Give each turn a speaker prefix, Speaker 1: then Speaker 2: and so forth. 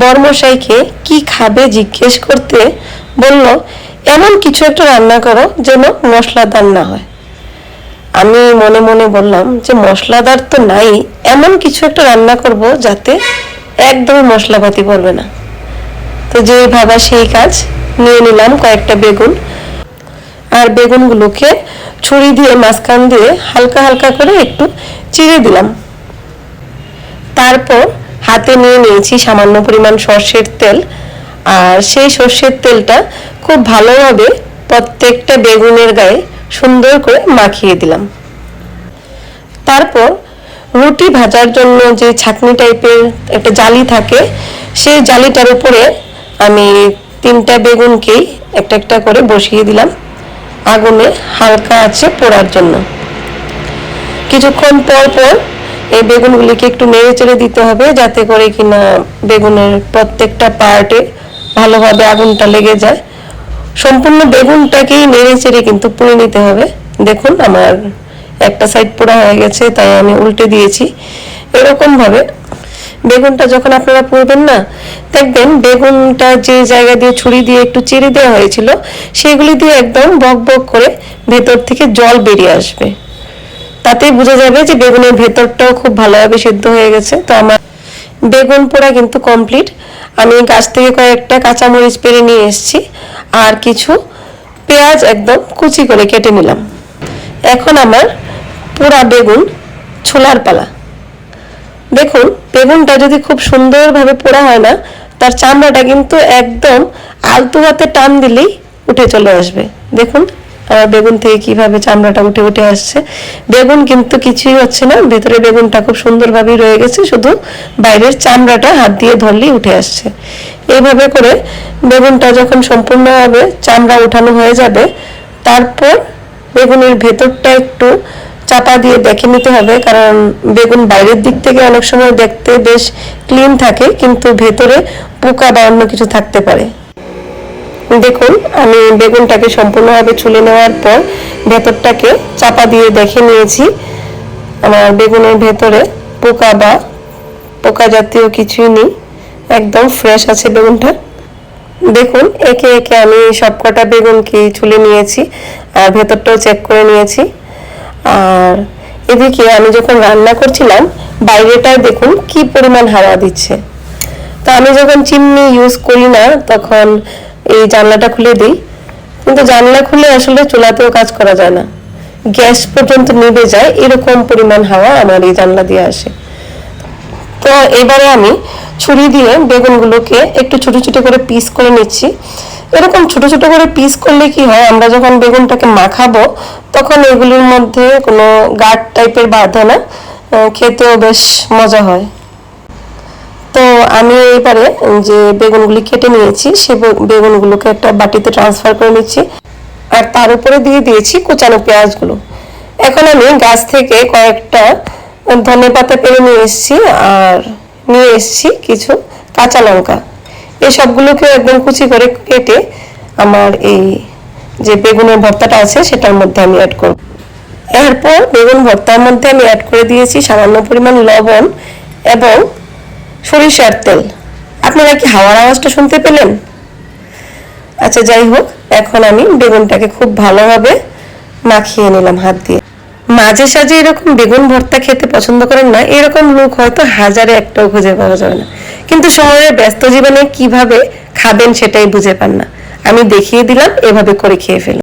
Speaker 1: বরমশাইকে কি খাবে জিজ্ঞেস করতে বলল, এমন কিছু একটা রান্না করো যেন মশলাদার না হয়। আমি মনে মনে বললাম যে মশলাদার তো নাই, এমন কিছু একটা রান্না করব যাতে একদম মশলাপাতি পড়বে না। তো যে ভাবা সেই কাজ, নিয়ে নিলাম কয়েকটা বেগুন, আর বেগুনগুলোকে ছুরি দিয়ে মাঝখান দিয়ে হালকা হালকা করে একটু চিড়ে দিলাম। তারপর হাতে নিয়ে নিয়েছি সামান্য পরিমাণ সর্ষের তেল, আর সেই সর্ষের তেলটা খুব ভালোভাবে প্রত্যেকটা বেগুনের গায়ে সুন্দর করে মাখিয়ে দিলাম। তারপর রুটি ভাজার জন্য যে ছাঁকনি টাইপের একটা জালি থাকে, সেই জালিটার উপরে আমি 3টা বেগুনকেই একটা একটা করে বসিয়ে দিলাম আগুনে হালকা আছে পোড়ার জন্য। কিছুক্ষণ পর পর এই বেগুনগুলিকে একটু নেড়ে চেড়ে দিতে হবে, যাতে করে কিনা বেগুনের প্রত্যেকটা পার্টে ভালোভাবে আগুনটা লেগে যায়। সম্পূর্ণ বেগুনটাকেই নেড়ে চেড়ে কিন্তু পুড়ে নিতে হবে। দেখুন আমার একটা সাইড পোড়া হয়ে গেছে, তাই আমি উল্টে দিয়েছি। এরকম ভাবে বেগুনটা যখন আপনারা পুড়বেন না, দেখবেন বেগুনটা যে জায়গা দিয়ে ছুরি দিয়ে একটু চিড়ে দেওয়া হয়েছিল সেগুলি দিয়ে একদম বক বক করে ভেতর থেকে জল বেরিয়ে আসবে। তাতেই বোঝা যাবে যে বেগুনের ভেতরটাও খুব ভালোভাবে সেদ্ধ হয়ে গেছে। তো আমার বেগুন পোড়া কিন্তু কমপ্লিট। আমি গাছ থেকে কয়েকটা কাঁচামরিচ পেরে নিয়ে এসেছি, আর কিছু পেঁয়াজ একদম কুচি করে কেটে নিলাম। এখন আমার পোড়া বেগুন ছোলার পালা। দেখুন বেগুনটা যদি খুব সুন্দরভাবে পোড়া হয় না, তার চামড়াটা কিন্তু একদম আলতু হাতে টান দিলেই উঠে চলে আসবে। দেখুন আমার বেগুন থেকে কিভাবে চামড়াটা উঠে উঠে আসছে। বেগুন কিন্তু কিছুই হচ্ছে না, ভেতরে বেগুনটা খুব সুন্দরভাবেই রয়ে গেছে, শুধু বাইরের চামড়াটা হাত দিয়ে ধরলেই উঠে আসছে। এইভাবে করে বেগুনটা যখন সম্পূর্ণভাবে চামড়া উঠানো হয়ে যাবে, তারপর বেগুনের ভেতরটা একটু চাপা দিয়ে দেখে নিতে হবে, কারণ বেগুন বাইরের দিক থেকে অনেক সময় দেখতে বেশ ক্লিন থাকে, কিন্তু ভেতরে পোকা বা অন্য কিছু থাকতে পারে। দেখুন আমি বেগুনটাকে সম্পূর্ণভাবে ছুলে নেওয়ার পর ভেতরটাকে চাপা দিয়ে দেখে নিয়েছি। আমার বেগুনের ভেতরে পোকা বা পোকা জাতীয় কিছুই নেই, একদম ফ্রেশ আছে বেগুনটা। দেখুন একে একে আমি সবকটা বেগুনকে ছুলে নিয়েছি, আর ভেতরটাও চেক করে নিয়েছি। আর এদিকে আমি যখন রান্না করছিলাম, বাইরেটায় দেখুন কি পরিমাণ হাওয়া দিচ্ছে। তো আমি যখন চিমনি ইউজ করি না, তখন এই জানলাটা খুলে দিই, কিন্তু জানলা খুলে আসলে চুলাতেও কাজ করা যায় না, গ্যাস পর্যন্ত নিভে যায়, এরকম পরিমাণ হাওয়া আমার এই জানলা দিয়ে আসে। তো এবারে আমি ছুরি দিয়ে বেগুনগুলোকে একটু ছোট ছোট করে পিস করে নিচ্ছি। এরকম ছোট ছোট করে পিস করলে কি হয়, আমরা যখন বেগুনটাকে মাখাবো তখন এগুলির মধ্যে কোনো গাঢ় টাইপের বাঁধে না, খেতেও বেশ মজা হয়। তো আমি এবারে যে বেগুনগুলি কেটে নিয়েছি সে বেগুনগুলোকে একটা বাটিতে ট্রান্সফার করে নিচ্ছি, আর তার উপরে দিয়ে দিয়েছি কুচানো পেঁয়াজগুলো। এখন আমি গাছ থেকে কয়েকটা ধনেপাতা পেরে নিয়ে এসেছি, আর নিয়ে এসেছি কিছু কাঁচা লঙ্কা। এই সবগুলোকে একদম কুচি করে কেটে আমার এই যে বেগুনের ভর্তাটা আছে সেটার মধ্যে আমি অ্যাড করব। এরপর বেগুন ভর্তার মধ্যে আমি অ্যাড করে দিয়েছি সামান্য পরিমাণ লবণ এবং সরিষার তেল। আপনারা কি হাওয়ার আওয়াজটা শুনতে পেলেন? আচ্ছা যাই হোক, এখন আমি বেগুনটাকে খুব ভালোভাবে মাখিয়ে নিলাম হাত দিয়ে। মাঝে সাঝে এরকম বেগুন ভর্তা খেতে পছন্দ করেন না, এরকম লোক হয়তো হাজারে একটাও খুঁজে পাওয়া যাবে না, কিন্তু সময়ের ব্যস্ত জীবনে কিভাবে খাবেন সেটাই বুঝে পান না। আমি দেখিয়ে দিলাম, এভাবে করে খেয়ে ফেলুন।